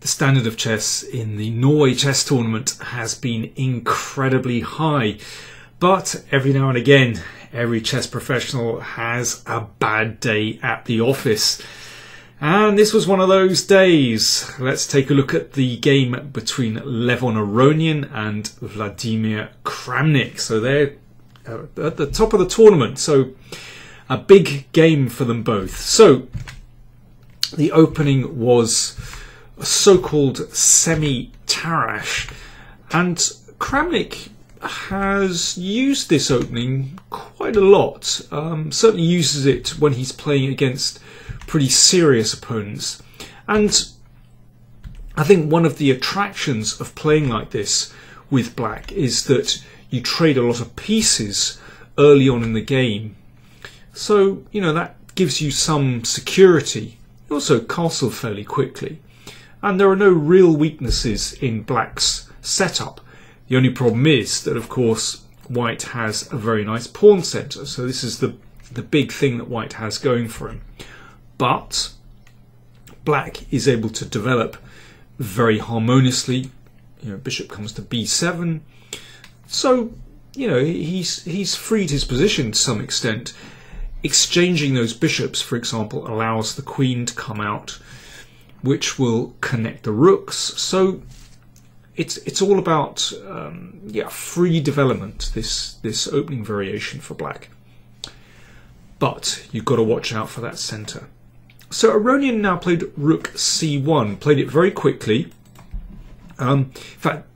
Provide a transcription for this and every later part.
The standard of chess in the Norway Chess tournament has been incredibly high, but every now and again every chess professional has a bad day at the office, and this was one of those days. Let's take a look at the game between Levon Aronian and Vladimir Kramnik. So they're at the top of the tournament, so a big game for them both. So the opening was a so-called semi-Tarrasch, and Kramnik has used this opening quite a lot. Certainly uses it when he's playing against pretty serious opponents, and I think one of the attractions of playing like this with black is that you trade a lot of pieces early on in the game, so you know that gives you some security. You also castle fairly quickly, and there are no real weaknesses in black's setup. The only problem is that, of course, white has a very nice pawn centre, so this is the big thing that white has going for him. But black is able to develop very harmoniously. You know, bishop comes to b7, so you know he's freed his position to some extent. Exchanging those bishops, for example, allows the queen to come out, which will connect the rooks. So it's all about free development, this opening variation for black. But you've got to watch out for that centre. So Aronian now played rook c1, played it very quickly. In fact,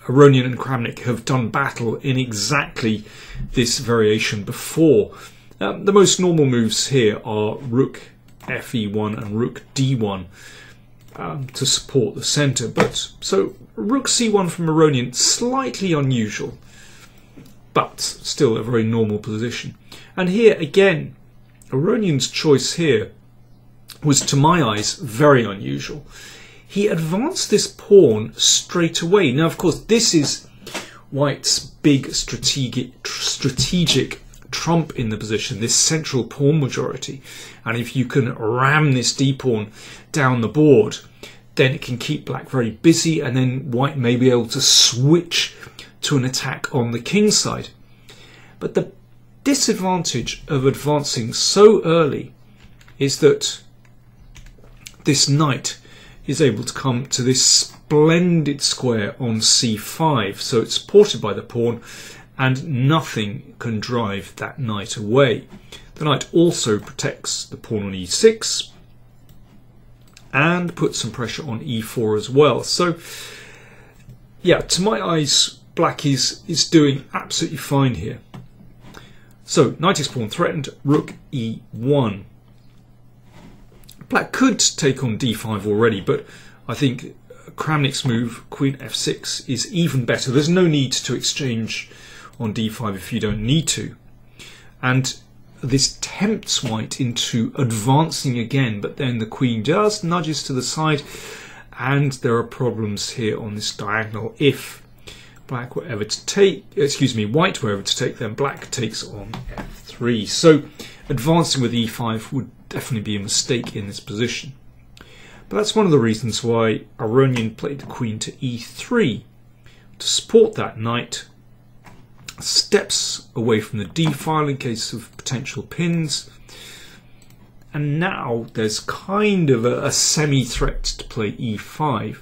Aronian and Kramnik have done battle in exactly this variation before. The most normal moves here are rook fe1 and rook d1 to support the centre. But so rook c1 from Aronian, slightly unusual, but still a very normal position. And here again, Aronian's choice here was, to my eyes, very unusual. He advanced this pawn straight away. Now, of course, this is white's big strategic trump in the position, this central pawn majority. And if you can ram this d-pawn down the board, then it can keep black very busy, and then white may be able to switch to an attack on the king side. But the disadvantage of advancing so early is that this knight is able to come to this splendid square on c5, so it's supported by the pawn, and nothing can drive that knight away. The knight also protects the pawn on e6 and puts some pressure on e4 as well. So yeah, to my eyes, black is doing absolutely fine here. So knight is pawn threatened, rook e1. Black could take on d5 already, but I think Kramnik's move, queen f6, is even better. There's no need to exchange on d5 if you don't need to. And this tempts white into advancing again, but then the queen just nudges to the side, and there are problems here on this diagonal. If black were ever to take, white were ever to take, then black takes on f3. So advancing with e5 would definitely be a mistake in this position. But that's one of the reasons why Aronian played the queen to e3 to support that knight, steps away from the d file in case of potential pins, and now there's kind of a semi-threat to play e5.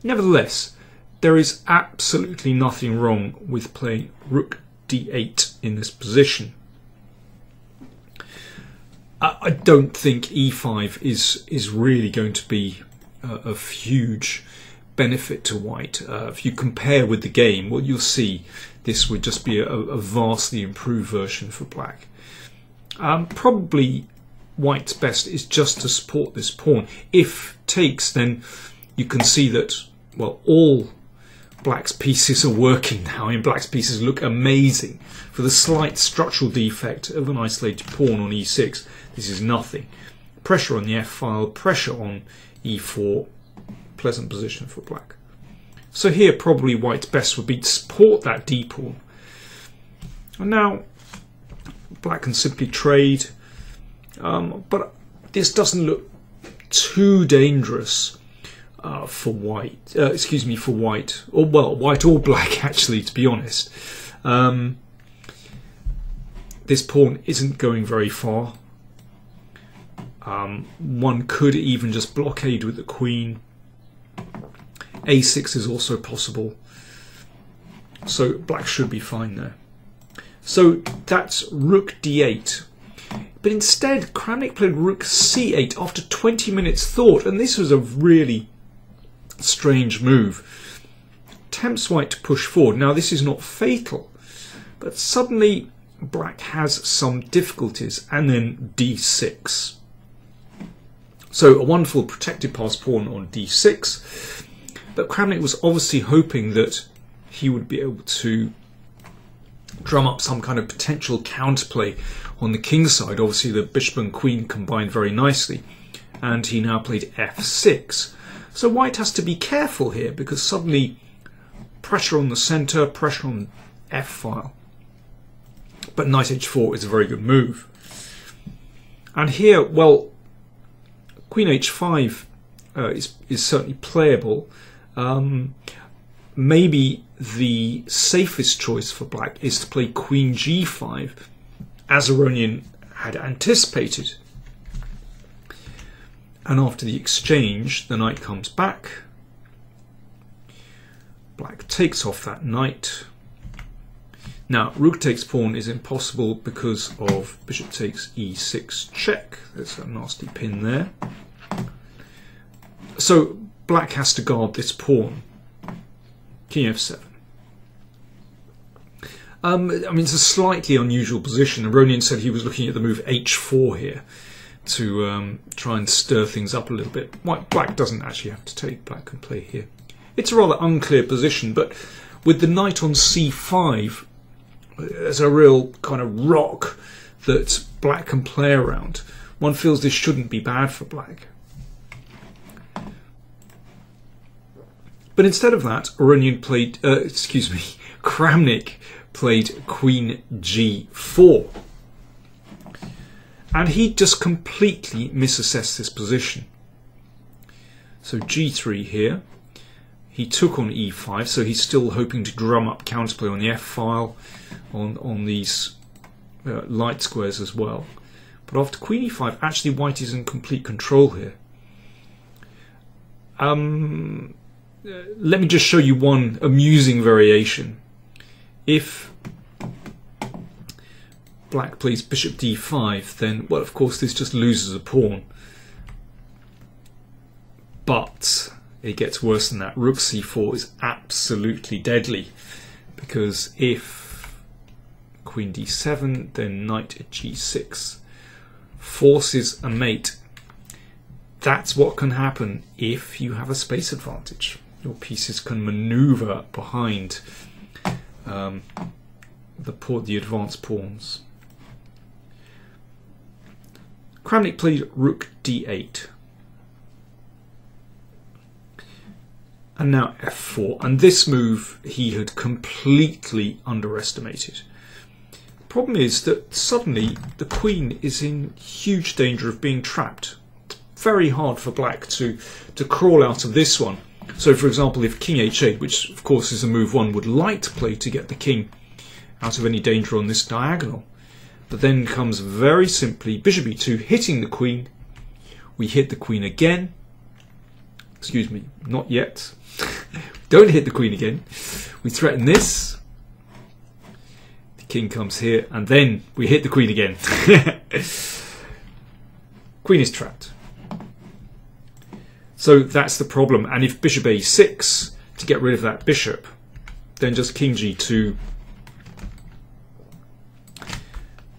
Nevertheless, there is absolutely nothing wrong with playing rook d8 in this position. I don't think e5 is really going to be of huge benefit to white. If you compare with the game, what you'll see, this would just be a vastly improved version for black. Probably white's best is just to support this pawn. If takes, then you can see that, well, all black's pieces are working now. I mean, black's pieces look amazing. For the slight structural defect of an isolated pawn on e6, this is nothing. Pressure on the f file, pressure on e4, pleasant position for black. So here probably white's best would be to support that d pawn. And now black can simply trade, but this doesn't look too dangerous for white. Excuse me, for white, or well, white or black actually, to be honest. This pawn isn't going very far. One could even just blockade with the queen. A6 is also possible. So black should be fine there. So that's rook d8. But instead, Kramnik played rook c8 after 20 minutes thought, and this was a really strange move. Tempts white to push forward. Now this is not fatal, but suddenly black has some difficulties, and then d6. So a wonderful protected pass pawn on d6, but Kramnik was obviously hoping that he would be able to drum up some kind of potential counterplay on the king side. Obviously the bishop and queen combined very nicely, and he now played f6. So white has to be careful here, because suddenly pressure on the centre, pressure on f file. But knight h4 is a very good move. And here, well, queen h5 is certainly playable. Maybe the safest choice for black is to play queen g5, as Aronian had anticipated. And after the exchange, the knight comes back. Black takes off that knight. Now, rook takes pawn is impossible because of bishop takes e6 check. There's a nasty pin there. So black has to guard this pawn. King f7. I mean, it's a slightly unusual position. Aronian said he was looking at the move h4 here to try and stir things up a little bit. Black doesn't actually have to take. Black can play here. It's a rather unclear position, but with the knight on c5, there's a real kind of rock that black can play around. One feels this shouldn't be bad for black. But instead of that, Aronian played, Kramnik played queen g4. And he just completely misassessed this position. So g3 here. He took on e5, so he's still hoping to drum up counterplay on the f file, on these light squares as well. But after queen e5, actually white is in complete control here. Let me just show you one amusing variation. If black plays bishop d5, then, well, of course, this just loses a pawn. But it gets worse than that. Rook c4 is absolutely deadly, because if queen d7, then knight at g6 forces a mate. That's what can happen if you have a space advantage. Your pieces can maneuver behind the advanced pawns. Kramnik played rook d8. And now f4. And this move he had completely underestimated. The problem is that suddenly the queen is in huge danger of being trapped. It's very hard for black to crawl out of this one. So, for example, if king h8, which of course is a move one would like to play to get the king out of any danger on this diagonal, but then comes very simply bishop e2, hitting the queen. We hit the queen again. Excuse me, not yet. Don't hit the queen again. We threaten this. The king comes here, and then we hit the queen again. Queen is trapped. So that's the problem. And if bishop a6 to get rid of that bishop, then just king g2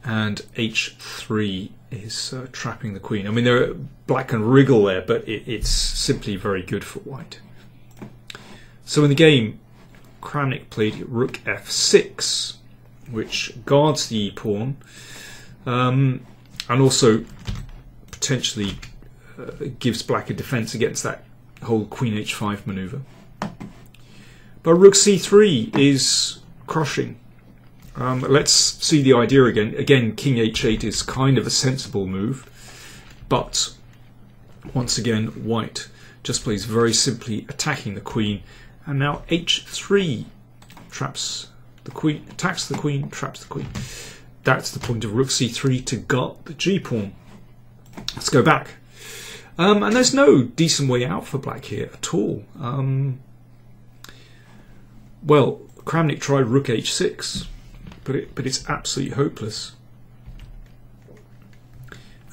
and h3 is trapping the queen. I mean, black can wriggle there, but it's simply very good for white. So in the game, Kramnik played rook f6, which guards the e-pawn, and also potentially gives black a defense against that whole queen h5 maneuver. But rook c3 is crushing. Let's see the idea again. Again, king h8 is kind of a sensible move, but once again, white just plays very simply, attacking the queen, and now h3 traps the queen, attacks the queen, traps the queen. That's the point of rook c3 to gut the g-pawn. Let's go back. And there's no decent way out for black here at all. Well, Kramnik tried rook h6, but it's absolutely hopeless.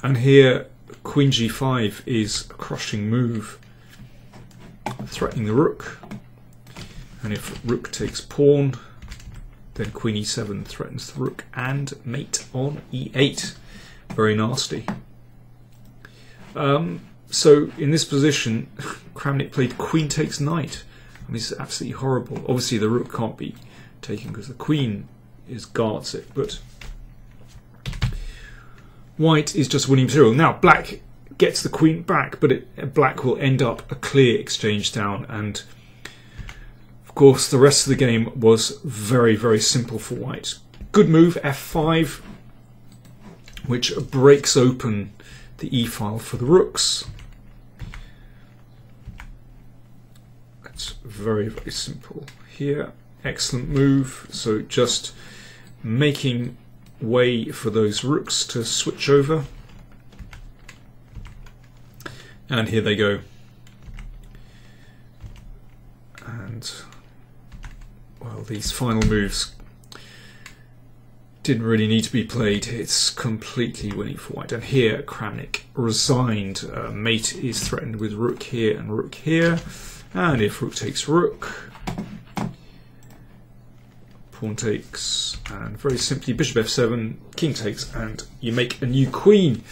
And here, queen g5 is a crushing move, threatening the rook. And if rook takes pawn, then queen e7 threatens the rook, and mate on e8. Very nasty. So in this position, Kramnik played queen takes knight. I mean, this is absolutely horrible. Obviously the rook can't be taken because the queen guards it, but white is just winning material. Now black gets the queen back, but black will end up a clear exchange down, and of course the rest of the game was very, very simple for white. Good move, f5, which breaks open the e-file for the rooks. That's very, very simple here. Excellent move. So just making way for those rooks to switch over. And here they go. And well, these final moves didn't really need to be played. It's completely winning for white. And here Kramnik resigned. Mate is threatened with rook here and rook here. And if rook takes rook, pawn takes, and very simply bishop f7, king takes, and you make a new queen.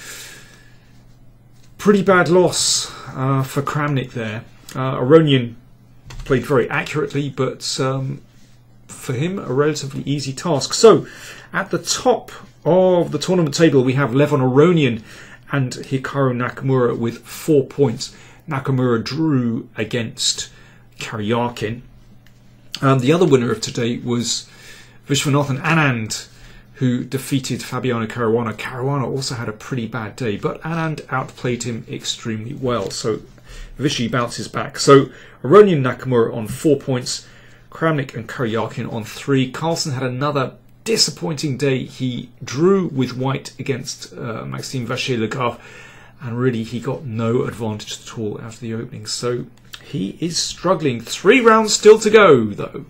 Pretty bad loss for Kramnik there. Aronian played very accurately, but for him a relatively easy task. So at the top of the tournament table we have Levon Aronian and Hikaru Nakamura with 4 points. Nakamura drew against Karyakin. The other winner of today was Vishwanathan Anand, who defeated Fabiano Caruana. Caruana also had a pretty bad day, but Anand outplayed him extremely well. So Vishy bounces back. So Aronian Nakamura on 4 points, Kramnik and Karyakin on 3. Carlsen had another disappointing day. He drew with white against Maxime Vachier-Lagarde, and really he got no advantage at all out of the opening. So he is struggling. 3 rounds still to go though.